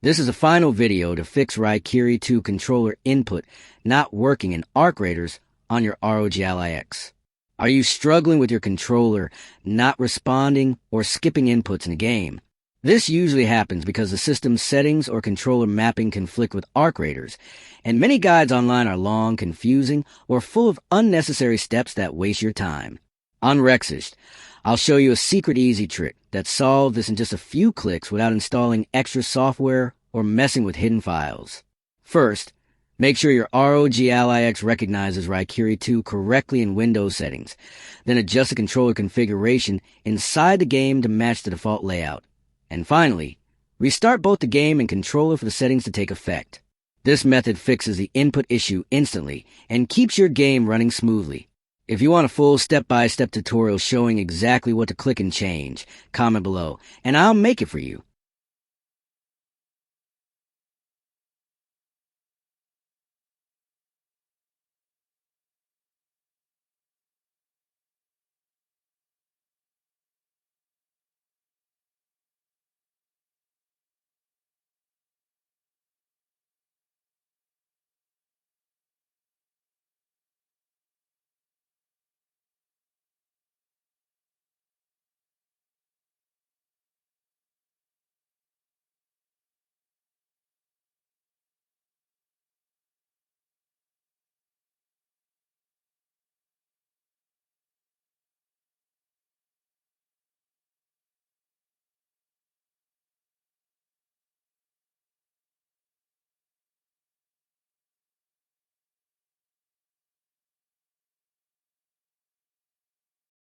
This is a final video to fix Raikiri 2 controller input not working in ARC Raiders on your ROG Ally X. Are you struggling with your controller not responding or skipping inputs in a game? This usually happens because the system's settings or controller mapping conflict with ARC Raiders, and many guides online are long, confusing, or full of unnecessary steps that waste your time. On Rexist, I'll show you a secret easy trick that solves this in just a few clicks without installing extra software or messing with hidden files. First, make sure your ROG Ally X recognizes Raikiri 2 correctly in Windows settings. Then adjust the controller configuration inside the game to match the default layout. And finally, restart both the game and controller for the settings to take effect. This method fixes the input issue instantly and keeps your game running smoothly. If you want a full step-by-step tutorial showing exactly what to click and change, comment below, and I'll make it for you.